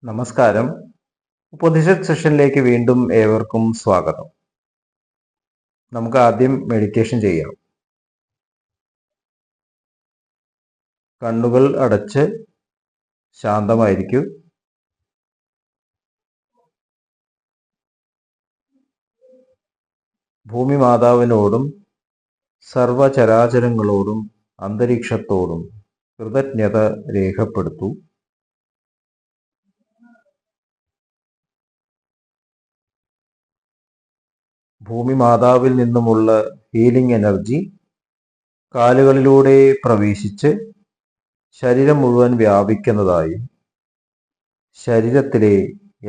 നമസ്കാരം. ഉപനിഷത്ത് സെഷനിലേക്ക് വീണ്ടും ഏവർക്കും സ്വാഗതം. നമുക്ക് ആദ്യം മെഡിറ്റേഷൻ ചെയ്യാം. കണ്ണുകൾ അടച്ച് ശാന്തമായിരിക്കൂ. ഭൂമി മാതാവിനോടും സർവചരാചരങ്ങളോടും അന്തരീക്ഷത്തോടും കൃതജ്ഞത രേഖപ്പെടുത്തൂ. ഭൂമി മാതാവിൽ നിന്നുമുള്ള ഹീലിംഗ് എനർജി കാലുകളിലൂടെ പ്രവേശിച്ച് ശരീരം മുഴുവൻ വ്യാപിക്കുന്നതായും ശരീരത്തിലെ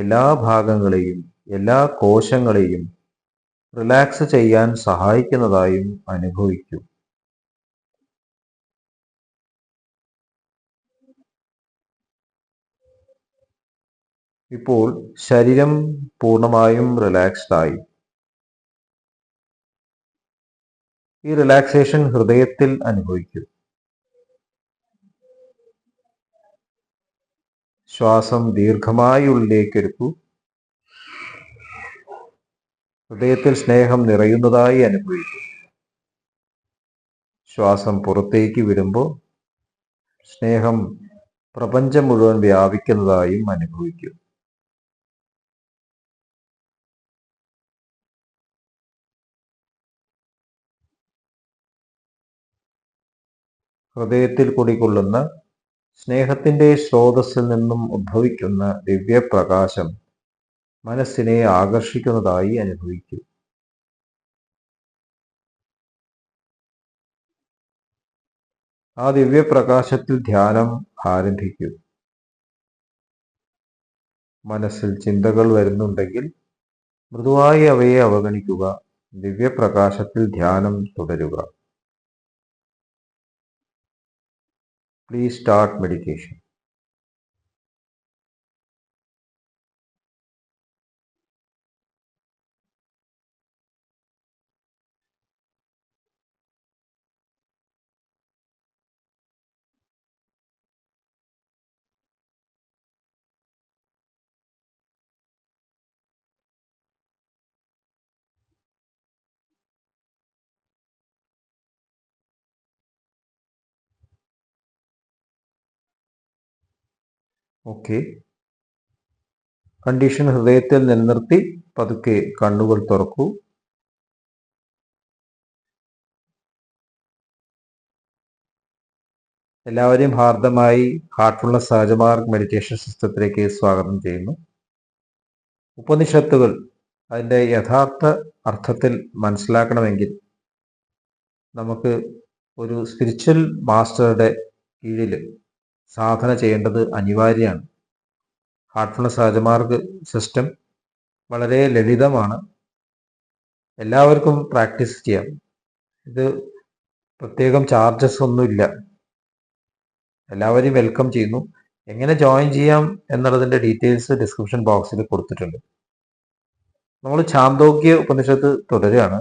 എല്ലാ ഭാഗങ്ങളെയും എല്ലാ കോശങ്ങളെയും റിലാക്സ് ചെയ്യാൻ സഹായിക്കുന്നതായും അനുഭവിക്കൂ. ഇപ്പോൾ ശരീരം പൂർണ്ണമായും റിലാക്സ്ഡ് ആയി. ഈ റിലാക്സേഷൻ ഹൃദയത്തിൽ അനുഭവിക്കൂ. ശ്വാസം ദീർഘമായി ഉള്ളിലേക്ക് എടുക്കൂ. ഹൃദയത്തിൽ സ്നേഹം നിറയുന്നതായി അനുഭവിക്കൂ. ശ്വാസം പുറത്തേക്ക് വിടുമ്പോൾ സ്നേഹം പ്രപഞ്ചം മുഴുവൻ വ്യാപിക്കുന്നതായും അനുഭവിക്കൂ. ഹൃദയത്തിൽ കുടികൊള്ളുന്ന സ്നേഹത്തിന്റെ സ്രോതസ്സിൽ നിന്നും ഉദ്ഭവിക്കുന്ന ദിവ്യപ്രകാശം മനസ്സിനെ ആകർഷിക്കുന്നതായി അനുഭവിക്കൂ. ആ ദിവ്യപ്രകാശത്തിൽ ധ്യാനം ആരംഭിക്കൂ. മനസ്സിൽ ചിന്തകൾ വരുന്നുണ്ടെങ്കിൽ മൃദുവായി അവയെ അവഗണിക്കുക. ദിവ്യപ്രകാശത്തിൽ ധ്യാനം തുടരുക. Please start meditation. Okay. Condition ഹൃദയത്തിൽ നിലനിർത്തി പതുക്കെ കണ്ണുകൾ തുറക്കൂ. എല്ലാവരെയും ഹാർദമായി ഹാർട്ട്ഫുൾനെസ് സഹജമാർഗ് മെഡിറ്റേഷൻ സിസ്റ്റത്തിലേക്ക് സ്വാഗതം ചെയ്യുന്നു. ഉപനിഷത്തുകൾ അതിൻ്റെ യഥാർത്ഥ അർത്ഥത്തിൽ മനസ്സിലാക്കണമെങ്കിൽ നമുക്ക് ഒരു സ്പിരിച്വൽ മാസ്റ്ററുടെ കീഴിൽ സാധന ചെയ്യേണ്ടത് അനിവാര്യമാണ്. ഹാർട്ട്ഫുൾനെസ് സഹജമാർഗ് സിസ്റ്റം വളരെ ലളിതമാണ്. എല്ലാവർക്കും പ്രാക്ടീസ് ചെയ്യാം. ഇത് പ്രത്യേകം ചാർജസ് ഒന്നുമില്ല. എല്ലാവരെയും വെൽക്കം ചെയ്യുന്നു. എങ്ങനെ ജോയിൻ ചെയ്യാം എന്നുള്ളതിൻ്റെ ഡീറ്റെയിൽസ് ഡിസ്ക്രിപ്ഷൻ ബോക്സിൽ കൊടുത്തിട്ടുണ്ട്. നമ്മൾ ഛാന്തോക്യ ഉപനിഷത്ത് തുടരുകയാണ്.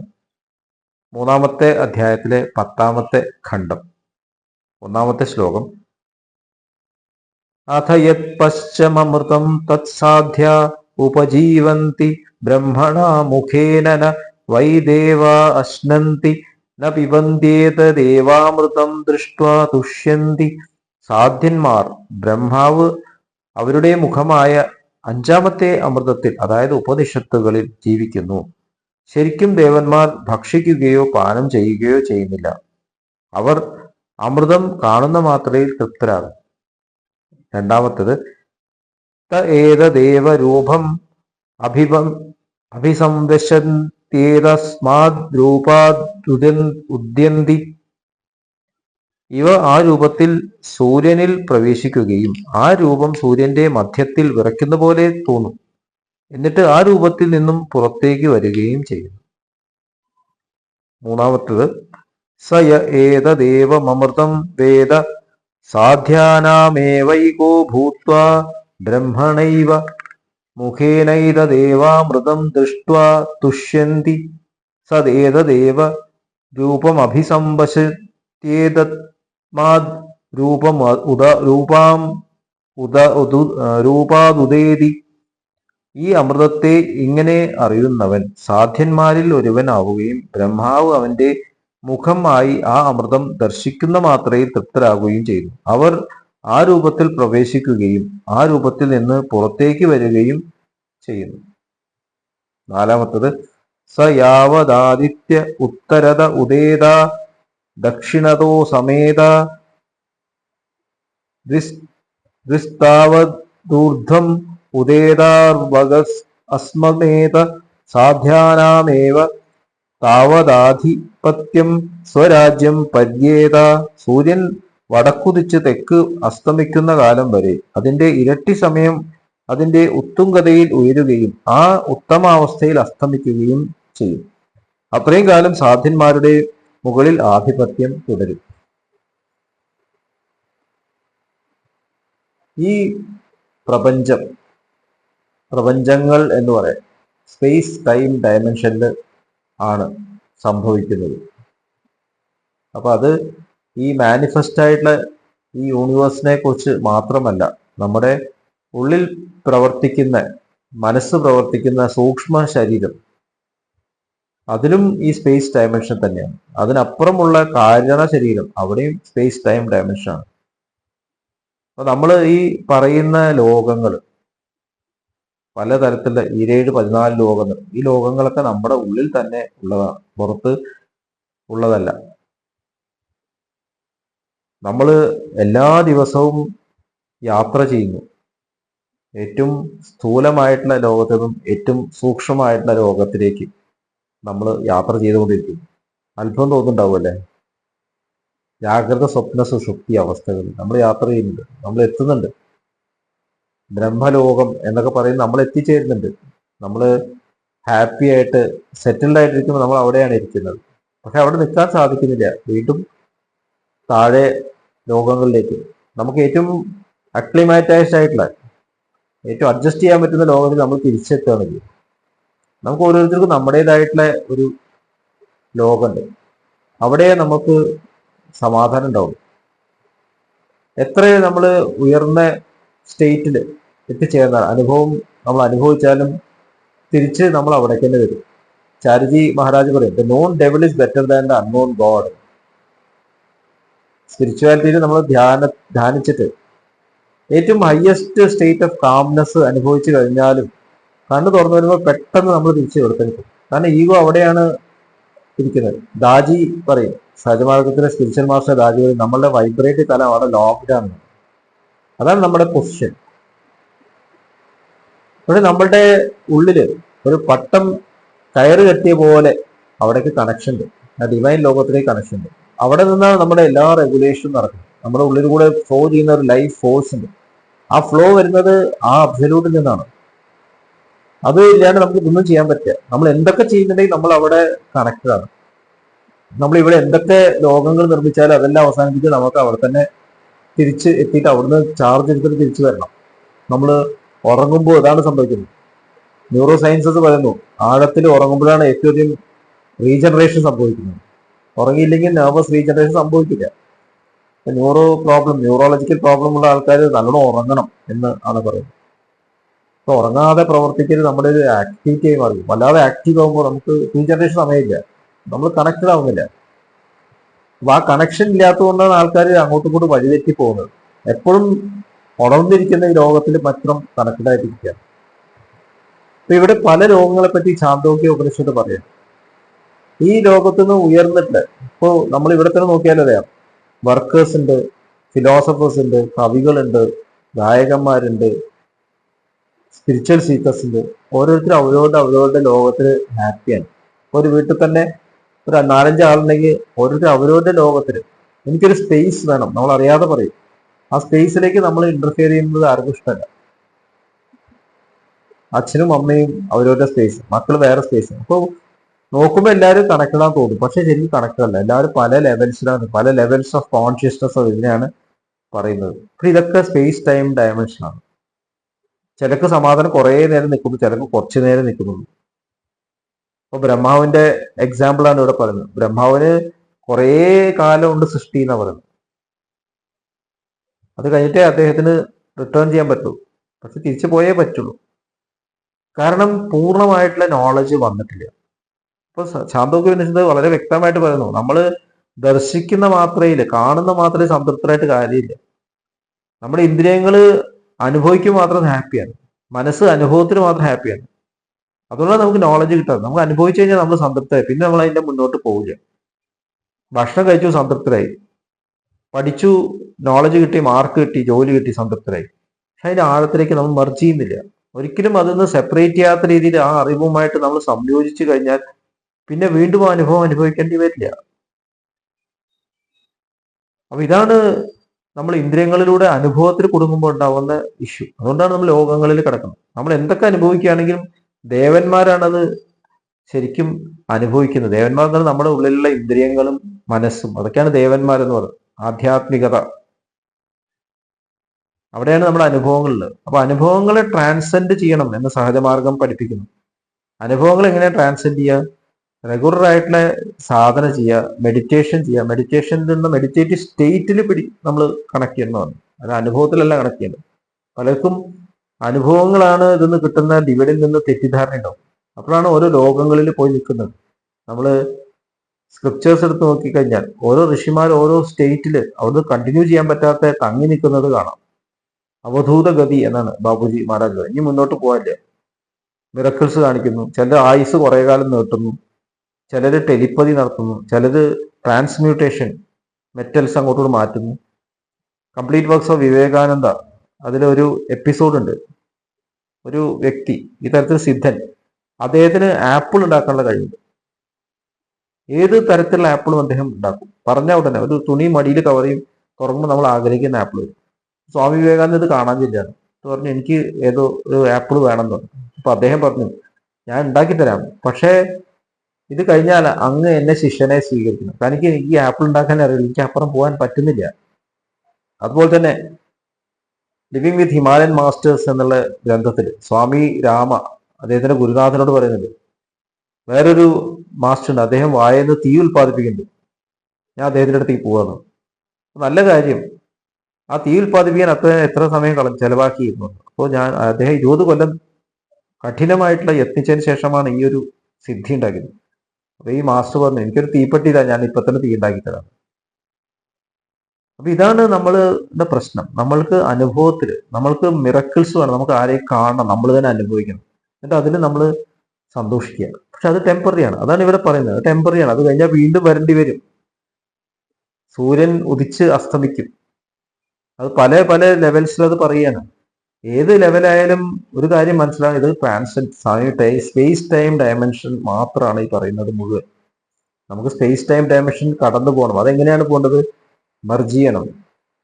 3-ാമത്തെ അധ്യായത്തിലെ 10-ാമത്തെ ഖണ്ഡം, 1-ാമത്തെ ശ്ലോകം. അഥ യത് പശ്ചമമൃതം തത്സാധ്യ ഉപജീവന്തി ബ്രഹ്മണാ മുഖേന ന വൈ ദേവാ അശ്നന്തി ന പിബന്ത്യേതദേവാമൃതം ദൃഷ്ട്വാ തുഷ്യന്തി. സാധ്യന്മാർ ബ്രഹ്മാവ് അവരുടെ മുഖമായ 5-ാമത്തെ അമൃതത്തിൽ, അതായത് ഉപനിഷത്തുകളിൽ ജീവിക്കുന്നു. ശരിക്കും ദേവന്മാർ ഭക്ഷിക്കുകയോ പാനം ചെയ്യുകയോ ചെയ്യുന്നില്ല. അവർ അമൃതം കാണുന്ന മാത്രയിൽ തൃപ്തരാകും. 2-ാമത്തേത് ത ഏതദേവ രൂപം അഭിസംവശന്ത്യേതസ്മാദ്രൂപാദുദ്യന്തി. ഇവ ആ രൂപത്തിൽ സൂര്യനിൽ പ്രവേശിക്കുകയും ആ രൂപം സൂര്യന്റെ മധ്യത്തിൽ വിറയ്ക്കുന്ന പോലെ തോന്നും. എന്നിട്ട് ആ രൂപത്തിൽ നിന്നും പുറത്തേക്ക് വരികയും ചെയ്യുന്നു. 3-ാമത്തേത് സ യ ഏതദേവമൃതം വേദ സാധ്യാനാമേവൈകോ ഭൂത്വാ ബ്രഹ്മണൈവ മുഖേനൈതദേവാമൃതം ദൃഷ്ട്വാ തുഷ്യന്തി. സദേതദേവ രൂപമഭിസംവശത്യേതസ്മാദ് രൂപാം രൂപാതുദേതി. ഈ അമൃതത്തെ ഇങ്ങനെ അറിയുന്നവൻ സാധ്യന്മാരിൽ ഒരുവനാവുകയും ബ്രഹ്മാവ് അവന്റെ മുഖം ആയി ആ അമൃതം ദർശിക്കുന്ന മാത്രയിൽ തൃപ്തരാകുകയും ചെയ്യുന്നു. അവർ ആ രൂപത്തിൽ പ്രവേശിക്കുകയും ആ രൂപത്തിൽ നിന്ന് പുറത്തേക്ക് വരികയും ചെയ്യുന്നു. നാലാമത്തത് സ യാവദാദിത്യ ഉത്തരത ഉദേത ദക്ഷിണതോ സമേത ദൃസ്താവദൂർധ്വം ഉദേതാർവഗസ് അസ്മമേത സാധ്യാനാമേവ താവദാധിപത്യം സ്വരാജ്യം പര്യേത. സൂര്യൻ വടക്കുതിച്ച് തെക്ക് അസ്തമിക്കുന്ന കാലം വരെ അതിന്റെ ഇരട്ടി സമയം അതിന്റെ ഉത്തുംഗതയിൽ ഉയരുകയും ആ ഉത്തമാവസ്ഥയിൽ അസ്തമിക്കുകയും ചെയ്യും. അത്രയും കാലം സാധ്യന്മാരുടെ മുകളിൽ ആധിപത്യം തുടരും. ഈ പ്രപഞ്ചങ്ങൾ എന്ന് പറയാം സ്പേസ് ടൈം ഡയമെൻഷനിൽ ആണ് സംഭവിക്കുന്നത്. അപ്പൊ അത് ഈ മാനിഫെസ്റ്റ് ആയിട്ടുള്ള ഈ യൂണിവേഴ്സിനെ കുറിച്ച് മാത്രമല്ല, നമ്മുടെ ഉള്ളിൽ പ്രവർത്തിക്കുന്ന മനസ്സ് പ്രവർത്തിക്കുന്ന സൂക്ഷ്മ ശരീരം, അതിലും ഈ സ്പേസ് ഡയമെൻഷൻ തന്നെയാണ്. അതിനപ്പുറമുള്ള കാരണ ശരീരം, അവിടെയും സ്പേസ് ടൈം ഡയമെൻഷനാണ്. അപ്പൊ നമ്മൾ ഈ പറയുന്ന ലോകങ്ങൾ പലതരത്തിലുള്ള 17-14 ലോകങ്ങൾ, ഈ ലോകങ്ങളൊക്കെ നമ്മുടെ ഉള്ളിൽ തന്നെ ഉള്ളതാണ്, പുറത്ത് ഉള്ളതല്ല. നമ്മൾ എല്ലാ ദിവസവും യാത്ര ചെയ്യുന്നു. ഏറ്റവും സ്ഥൂലമായിട്ടുള്ള ലോകത്തു നിന്നും ഏറ്റവും സൂക്ഷ്മമായിട്ടുള്ള ലോകത്തിലേക്ക് നമ്മൾ യാത്ര ചെയ്തുകൊണ്ടിരിക്കുന്നു. അത്ഭുതം തോന്നുന്നുണ്ടാവുമല്ലേ? ജാഗ്രത, സ്വപ്ന, സുഷുപ്തി അവസ്ഥകൾ നമ്മൾ യാത്ര ചെയ്യുന്നുണ്ട്, നമ്മൾ എത്തുന്നുണ്ട്. ബ്രഹ്മലോകം എന്നൊക്കെ പറയുന്നത് നമ്മൾ എത്തിച്ചേരുന്നുണ്ട്. നമ്മൾ ഹാപ്പി ആയിട്ട് സെറ്റിൽഡ് ആയിട്ടിരിക്കുമ്പോൾ നമ്മൾ അവിടെയാണ് ഇരിക്കുന്നത്. പക്ഷെ അവിടെ നിൽക്കാൻ സാധിക്കുന്നില്ല. വീണ്ടും താഴെ ലോകങ്ങളിലേക്ക്, നമുക്ക് ഏറ്റവും അക്ലിമാറ്റൈസ്ഡ് ആയിട്ടുള്ള, ഏറ്റവും അഡ്ജസ്റ്റ് ചെയ്യാൻ പറ്റുന്ന ലോകത്തിൽ നമ്മൾ തിരിച്ചെത്തുകയാണെങ്കിൽ നമുക്ക് ഓരോരുത്തർക്കും നമ്മുടേതായിട്ടുള്ള ഒരു ലോകമുണ്ട്. അവിടെ നമുക്ക് സമാധാനം ഉണ്ടാവും. എത്ര നമ്മൾ ഉയർന്ന സ്റ്റേറ്റിൽ എത്തിച്ചേർന്ന അനുഭവം നമ്മൾ അനുഭവിച്ചാലും തിരിച്ച് നമ്മൾ അവിടേക്ക് തന്നെ വരും. ചാരുജി മഹാരാജ് പറയും, the known devil is better than the unknown god. സ്പിരിച്വാലിറ്റിയിൽ നമ്മൾ ധ്യാനിച്ചിട്ട് ഏറ്റവും ഹയസ്റ്റ് സ്റ്റേറ്റ് ഓഫ് കാംനെസ് അനുഭവിച്ചു കഴിഞ്ഞാലും കണ്ണു തുറന്നു വരുമ്പോൾ പെട്ടെന്ന് നമ്മൾ തിരിച്ച് കൊടുത്തെടുക്കും. കാരണം ഈഗോ അവിടെയാണ് ഇരിക്കുന്നത്. ദാജി പറയും, സഹജമാർഗത്തിലെ സ്പിരിച്വൽ മാസ്റ്റർ ദാജി പറയും, നമ്മളുടെ വൈബ്രേറ്റ് തലം അവിടെ ലോക്ക്ഡാണ്. അതാണ് നമ്മുടെ പൊസിഷൻ. പക്ഷെ നമ്മളുടെ ഉള്ളില് ഒരു പട്ടം കയറ് കെട്ടിയ പോലെ അവിടേക്ക് കണക്ഷൻ ഉണ്ട്, ആ ഡിവൈൻ ലോകത്തിലേക്ക് കണക്ഷൻ ഉണ്ട്. അവിടെ നിന്നാണ് നമ്മുടെ എല്ലാ റെഗുലേഷനും നടക്കുന്നത്. നമ്മുടെ ഉള്ളിൽ കൂടെ ഫ്ലോ ചെയ്യുന്ന ഒരു ലൈഫ് ഫോഴ്സ് ഉണ്ട്. ആ ഫ്ലോ വരുന്നത് ആ അബ്സല്യൂട്ടിൽ നിന്നാണ്. അത് ഇല്ലാണ്ട് നമുക്ക് ഇതൊന്നും ചെയ്യാൻ പറ്റില്ല. നമ്മൾ എന്തൊക്കെ ചെയ്യുന്നുണ്ടെങ്കിൽ നമ്മൾ അവിടെ കണക്റ്റഡ് ആണ്. നമ്മൾ ഇവിടെ എന്തൊക്കെ ലോകങ്ങൾ നിർമ്മിച്ചാലും അതെല്ലാം അവസാനിപ്പിച്ച് നമുക്ക് അവിടെ തന്നെ തിരിച്ച് എത്തിയിട്ട് അവിടുന്ന് ചാർജ് എടുത്തിട്ട് തിരിച്ചു വരണം. നമ്മൾ ഉറങ്ങുമ്പോൾ ഇതാണ് സംഭവിക്കുന്നത്. ന്യൂറോ സയൻസസ് പറയുന്നു, ആഴത്തിൽ ഉറങ്ങുമ്പോഴാണ് ഏറ്റവും അധികം റീജനറേഷൻ സംഭവിക്കുന്നത്. ഉറങ്ങിയില്ലെങ്കിൽ നെർവസ് റീജനറേഷൻ സംഭവിക്കില്ല. ന്യൂറോളജിക്കൽ പ്രോബ്ലം ഉള്ള ആൾക്കാർ നല്ലോണം ഉറങ്ങണം എന്ന് ആണ് പറയുന്നത്. അപ്പൊ ഉറങ്ങാതെ പ്രവർത്തിക്കരുത്. നമ്മുടെ ഒരു ആക്ടിവിറ്റി ആയി മാറും. വല്ലാതെ ആക്റ്റീവ് ആകുമ്പോൾ നമുക്ക് റീജനറേഷൻ സമയമില്ല, നമ്മൾ കണക്റ്റഡ് ആവുന്നില്ല. അപ്പൊ ആ കണക്ഷൻ ഇല്ലാത്തതുകൊണ്ടാണ് ആൾക്കാർ അങ്ങോട്ടും ഇങ്ങോട്ടും വഴിതെറ്റി പോകുന്നത്. എപ്പോഴും ഉണർന്നിരിക്കുന്ന ഈ ലോകത്തിൽ മാത്രം കണക്റ്റഡ് ആയിട്ടിരിക്കുക. അപ്പൊ ഇവിടെ പല ലോകങ്ങളെ പറ്റി ചാന്തോക്യ ഉപനിഷത്ത് പറയാം. ഈ ലോകത്തുനിന്ന് ഉയർന്നിട്ട് ഇപ്പോ നമ്മൾ ഇവിടെ തന്നെ നോക്കിയാലറിയാം, വർക്കേഴ്സ് ഉണ്ട്, ഫിലോസഫേഴ്സ് ഉണ്ട്, കവികളുണ്ട്, ഗായകന്മാരുണ്ട്, സ്പിരിച്വൽ സീക്കേഴ്സ് ഉണ്ട്. ഓരോരുത്തരും അവരവരുടെ ലോകത്തിൽ ഹാപ്പിയാണ്. ഒരു വീട്ടിൽ തന്നെ ഒരു 4-5 ആളുണ്ടെങ്കിൽ ഓരോരുത്തർ അവരവരുടെ ലോകത്തിൽ എനിക്കൊരു സ്പേസ് വേണം, നമ്മൾ അറിയാതെ പറയും. ആ സ്പേസിലേക്ക് നമ്മൾ ഇന്റർഫിയർ ചെയ്യുന്നത് ആർക്കും ഇഷ്ടമല്ല. അച്ഛനും അമ്മയും അവരവരുടെ സ്പേസ്, മക്കൾ വേറെ സ്പേസ്. അപ്പോൾ നോക്കുമ്പോൾ എല്ലാവരും കണക്റ്റഡ് ആണെന്ന് തോന്നും, പക്ഷെ ശരിക്കും കണക്റ്റഡ് അല്ല. എല്ലാവരും പല ലെവൽസിലാണ്, പല ലെവൽസ് ഓഫ് കോൺഷ്യസ്നസ് ഇതിനെയാണ് പറയുന്നത്. അപ്പൊ ഇതൊക്കെ സ്പേസ് ടൈം ഡയമെൻഷനാണ്. ചിലക്ക് സമാധാനം കുറേ നേരം നിൽക്കുന്നു, ചിലക്ക് കുറച്ചു നേരം നിൽക്കുന്നുള്ളൂ. അപ്പൊ ബ്രഹ്മാവിന്റെ എക്സാമ്പിൾ ആണ് ഇവിടെ പറയുന്നത്. ബ്രഹ്മാവിന് കുറേ കാലം കൊണ്ട് സൃഷ്ടി എന്നാ പറയുന്നത്. അത് കഴിഞ്ഞിട്ടേ അദ്ദേഹത്തിന് റിട്ടേൺ ചെയ്യാൻ പറ്റുള്ളൂ. പക്ഷെ തിരിച്ചു പോയേ പറ്റുള്ളൂ. കാരണം പൂർണ്ണമായിട്ടുള്ള നോളജ് വന്നിട്ടില്ല. ഇപ്പൊ ശാന്തോക്യോപനിഷത്ത് വളരെ വ്യക്തമായിട്ട് പറയുന്നു, നമ്മൾ ദർശിക്കുന്ന മാത്രയില്, കാണുന്ന മാത്രമേ സംതൃപ്തരായിട്ട് കാര്യമില്ല. നമ്മുടെ ഇന്ദ്രിയങ്ങൾ അനുഭവിക്കുക മാത്രം ഹാപ്പിയാണ്, മനസ്സ് അനുഭവത്തിന് മാത്രം ഹാപ്പിയാണ്. അതുകൊണ്ടാണ് നമുക്ക് നോളജ് കിട്ടാറ്. നമുക്ക് അനുഭവിച്ചു കഴിഞ്ഞാൽ നമ്മൾ സംതൃപ്തരായി, പിന്നെ നമ്മൾ അതിന്റെ മുന്നോട്ട് പോവില്ല. ഭക്ഷണം കഴിച്ചു സംതൃപ്തരായി, പഠിച്ചു നോളജ് കിട്ടി, മാർക്ക് കിട്ടി, ജോലി കിട്ടി, സംതൃപ്തരായി. പക്ഷെ അതിന്റെ ആഴത്തിലേക്ക് നമ്മൾ മെർജ് ചെയ്യുന്നില്ല. ഒരിക്കലും അതൊന്ന് സെപ്പറേറ്റ് ചെയ്യാത്ത രീതിയിൽ ആ അറിവുമായിട്ട് നമ്മൾ സംയോജിച്ചു കഴിഞ്ഞാൽ പിന്നെ വീണ്ടും ആ അനുഭവം അനുഭവിക്കേണ്ടി വരില്ല. അപ്പൊ ഇതാണ് നമ്മൾ ഇന്ദ്രിയങ്ങളിലൂടെ അനുഭവത്തിൽ കുടുങ്ങുമ്പോൾ ഉണ്ടാവുന്ന ഇഷ്യൂ. അതുകൊണ്ടാണ് നമ്മൾ ലോകങ്ങളിൽ കിടക്കുന്നത്. നമ്മൾ എന്തൊക്കെ അനുഭവിക്കുകയാണെങ്കിലും ദേവന്മാരാണത് ശരിക്കും അനുഭവിക്കുന്നത്. ദേവന്മാർ എന്ന് പറഞ്ഞാൽ നമ്മുടെ ഉള്ളിലുള്ള ഇന്ദ്രിയങ്ങളും മനസ്സും, അതൊക്കെയാണ് ദേവന്മാരെന്ന് പറയുന്നത്. ആധ്യാത്മികത, അവിടെയാണ് നമ്മുടെ അനുഭവങ്ങളുള്ളത്. അപ്പൊ അനുഭവങ്ങളെ ട്രാൻസെൻഡ് ചെയ്യണം എന്ന് സഹജമാർഗം പഠിപ്പിക്കുന്നു. അനുഭവങ്ങൾ എങ്ങനെ ട്രാൻസെൻഡ് ചെയ്യുക? റെഗുലർ ആയിട്ടുള്ള സാധന ചെയ്യുക, മെഡിറ്റേഷൻ ചെയ്യുക. മെഡിറ്റേഷനിൽ നിന്ന് മെഡിറ്റേറ്റീവ് സ്റ്റേറ്റിൽ നമ്മൾ കണക്ട് ചെയ്യണമെന്ന്. അത് അനുഭവത്തിലല്ല കണക്ട് ചെയ്യേണ്ടത്. പലർക്കും അനുഭവങ്ങളാണ് ഇതിന്ന് കിട്ടുന്ന ഡിവിഡിൽ നിന്ന് തെറ്റിദ്ധാരണ ഉണ്ടാവും. അപ്പോഴാണ് ഓരോ ലോകങ്ങളിൽ പോയി നിൽക്കുന്നത്. നമ്മൾ സ്ക്രിപ്റ്റേഴ്സ് എടുത്ത് നോക്കിക്കഴിഞ്ഞാൽ ഓരോ ഋഷിമാർ ഓരോ സ്റ്റേറ്റിൽ അവിടുന്ന് കണ്ടിന്യൂ ചെയ്യാൻ പറ്റാത്ത തങ്ങി നിൽക്കുന്നത് കാണാം. അവധൂത ഗതി എന്നാണ് ബാബുജി മഹാരാജ്. ഇനി മുന്നോട്ട് പോകാനില്ല. മിറക്കിൾസ് കാണിക്കുന്നു, ചിലർ ആയുസ് കുറെ കാലം നീട്ടുന്നു, ചിലർ ടെലിപ്പതി നടത്തുന്നു, ചിലർ ട്രാൻസ്മ്യൂട്ടേഷൻ മെറ്റൽസ് അങ്ങോട്ടോട് മാറ്റുന്നു. കംപ്ലീറ്റ് വർക്ക്സ് ഓഫ് വിവേകാനന്ദ, അതിലൊരു എപ്പിസോഡ് ഉണ്ട്. ഒരു വ്യക്തി, ഈ തരത്തിൽ സിദ്ധൻ, അദ്ദേഹത്തിന് ആപ്പിൾ ഉണ്ടാക്കാനുള്ള കഴിവുണ്ട്. ഏത് തരത്തിലുള്ള ആപ്പിളും അദ്ദേഹം ഉണ്ടാക്കും. പറഞ്ഞ ഉടനെ ഒരു തുണി മടിയിൽ കവർ ചെയ്യും, തുറക്കുമ്പോൾ നമ്മൾ ആഗ്രഹിക്കുന്ന ആപ്പിൾ വരും. സ്വാമി വിവേകാനന്ദ ഇത് കാണാൻ ചെല്ലാണ്. പറഞ്ഞു എനിക്ക് ഏതോ ഒരു ആപ്പിൾ വേണമെന്ന് പറഞ്ഞു. അപ്പൊ അദ്ദേഹം പറഞ്ഞു, ഞാൻ ഉണ്ടാക്കി തരാം, പക്ഷേ ഇത് കഴിഞ്ഞാൽ അങ്ങ് എന്നെ ശിഷ്യനെ സ്വീകരിക്കണം. തനിക്ക് ഈ ആപ്പിൾ ഉണ്ടാക്കാൻ അറിയില്ല, എനിക്ക് അപ്പുറം പോകാൻ പറ്റുന്നില്ല. അതുപോലെ തന്നെ ലിവിങ് വിത്ത് ഹിമാലയൻ മാസ്റ്റേഴ്സ് എന്നുള്ള ഗ്രന്ഥത്തിൽ സ്വാമി രാമ അദ്ദേഹത്തിന്റെ ഗുരുനാഥനോട് പറയുന്നുണ്ട്, വേറൊരു മാസ്റ്റർ ഉണ്ട്, അദ്ദേഹം വായന്ന് തീ ഉൽപ്പാദിപ്പിക്കുന്നുണ്ട്, ഞാൻ അദ്ദേഹത്തിന്റെ അടുത്തേക്ക് പോകാന്ന്. നല്ല കാര്യം, ആ തീ ഉൽപ്പാദിപ്പിക്കാൻ എത്ര സമയം ചെലവാക്കിയിരുന്നു. അപ്പോൾ അദ്ദേഹം 20 കൊല്ലം കഠിനമായിട്ടുള്ള യത്നിച്ചതിന് ശേഷമാണ് ഈ ഒരു സിദ്ധി ഉണ്ടാക്കിയത്. അപ്പൊ ഈ മാസ്റ്റർ പറഞ്ഞു, എനിക്കൊരു തീപ്പെട്ടി ഇതാ, ഞാൻ ഇപ്പൊ തന്നെ തീ ഉണ്ടാക്കി തരാം. അപ്പൊ ഇതാണ് നമ്മളുടെ പ്രശ്നം. നമ്മൾക്ക് അനുഭവത്തില് നമ്മൾക്ക് മിറക്കിൾസ് വേണം, നമുക്ക് ആരെയും കാണണം, നമ്മൾ തന്നെ അനുഭവിക്കണം, എന്നിട്ട് അതിൽ നമ്മൾ സന്തോഷിക്കുക. പക്ഷെ അത് ടെമ്പററിയാണ്. അതാണ് ഇവിടെ പറയുന്നത്, അത് ടെമ്പററിയാണ്. അത് കഴിഞ്ഞാൽ വീണ്ടും വരേണ്ടി വരും. സൂര്യൻ ഉദിച്ച് അസ്തമിക്കും. അത് പല പല ലെവൽസിൽ അത് പറയുകയാണ്. ഏത് ലെവലായാലും ഒരു കാര്യം മനസ്സിലാവും, ഇത് ട്രാൻസെൻഡ് സ്പേസ് ടൈം ഡയമെൻഷൻ മാത്രമാണ് ഈ പറയുന്നത് മുഴുവൻ. നമുക്ക് സ്പേസ് ടൈം ഡയമെൻഷൻ കടന്നു പോകണം. അതെങ്ങനെയാണ് പോകേണ്ടത്? മെർജ് ചെയ്യണം.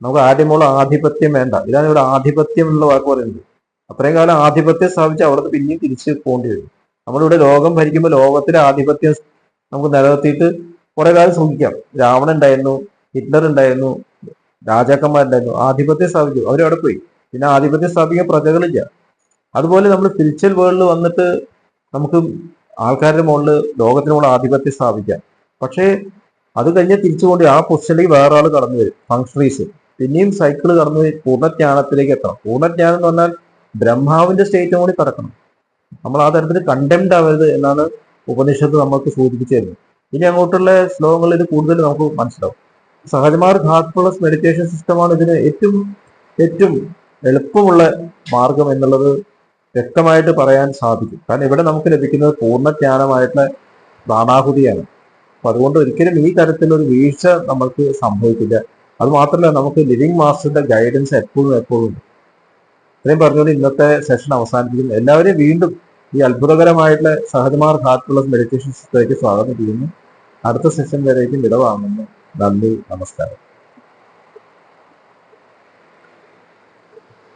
നമുക്ക് ആദ്യമോളം ആധിപത്യം വേണ്ട. ഇതാണ് ഇവിടെ ആധിപത്യം എന്നുള്ള വാക്ക് പറയുന്നത്. അത്രയും കാലം ആധിപത്യം സ്ഥാപിച്ച് അവിടുന്ന് പിന്നെയും തിരിച്ച് പോകേണ്ടി വരും. നമ്മളിവിടെ ലോകം ഭരിക്കുമ്പോൾ ലോകത്തിലെ ആധിപത്യം നമുക്ക് നിലനിർത്തിയിട്ട് കുറെ കാലം സുഖിക്കാം. രാവണൻ ഉണ്ടായിരുന്നു, ഹിറ്റ്ലർ ഉണ്ടായിരുന്നു, രാജാക്കന്മാരുണ്ടായിരുന്നു, ആധിപത്യം സ്ഥാപിച്ചു, അവരവിടെ പോയി. പിന്നെ ആധിപത്യം സ്ഥാപിക്കാൻ പ്രജകളില്ല. അതുപോലെ നമ്മൾ സ്പിരിച്വൽ വേൾഡിൽ വന്നിട്ട് നമുക്ക് ആൾക്കാരുടെ മുകളിൽ ലോകത്തിന് മുകളിൽ ആധിപത്യം സ്ഥാപിക്കാം. പക്ഷേ അത് കഴിഞ്ഞ് തിരിച്ചുകൊണ്ട് ആ പൊസിഷനിലേക്ക് വേറെ ആൾ കടന്നു വരും, ഫങ്ഷണറീസ്. പിന്നെയും സൈക്കിൾ കടന്നു പോയി പൂർണ്ണജ്ഞാനത്തിലേക്ക് എത്തണം. പൂർണ്ണജ്ഞാനം എന്ന് പറഞ്ഞാൽ ബ്രഹ്മാവിന്റെ സ്റ്റേറ്റും കൂടി കടക്കണം. നമ്മൾ ആ തരത്തിൽ കണ്ടംപ്റ്റ് ആവരുത് എന്നാണ് ഉപനിഷത്ത് നമുക്ക് സൂചിപ്പിച്ചു തരുന്നത്. ഇനി അങ്ങോട്ടുള്ള ശ്ലോകങ്ങളിൽ ഇത് കൂടുതൽ നമുക്ക് മനസ്സിലാവും. സഹജമാർഗ് ഹാർട്ട്ഫുൾനെസ് മെഡിറ്റേഷൻ സിസ്റ്റമാണ് ഇതിന് ഏറ്റവും എളുപ്പമുള്ള മാർഗം എന്നുള്ളത് വ്യക്തമായിട്ട് പറയാൻ സാധിക്കും. കാരണം ഇവിടെ നമുക്ക് ലഭിക്കുന്നത് പൂർണ്ണജ്ഞാനമായിട്ടുള്ള പ്രാണാഹുതിയാണ്. അപ്പൊ അതുകൊണ്ട് ഒരിക്കലും ഈ തരത്തിലൊരു വീഴ്ച നമുക്ക് സംഭവിക്കില്ല. അത് മാത്രമല്ല, നമുക്ക് ലിവിങ് മാസ്റ്ററുടെ ഗൈഡൻസ് എപ്പോഴും ഉണ്ട്. ഇത്രയും പറഞ്ഞുകൊണ്ട് ഇന്നത്തെ സെഷൻ അവസാനിപ്പിക്കുന്നു. എല്ലാവരെയും വീണ്ടും ഈ അത്ഭുതകരമായിട്ടുള്ള സഹജമാർഗ് ഹാർട്ട്ഫുൾനെസ് മെഡിറ്റേഷൻ സിസ്റ്റത്തിലേക്ക് സ്വാഗതം ചെയ്യുന്നു. അടുത്ത സെഷൻ വരേക്കും വിടവാങ്ങുന്നു. നന്ദി, നമസ്കാരം.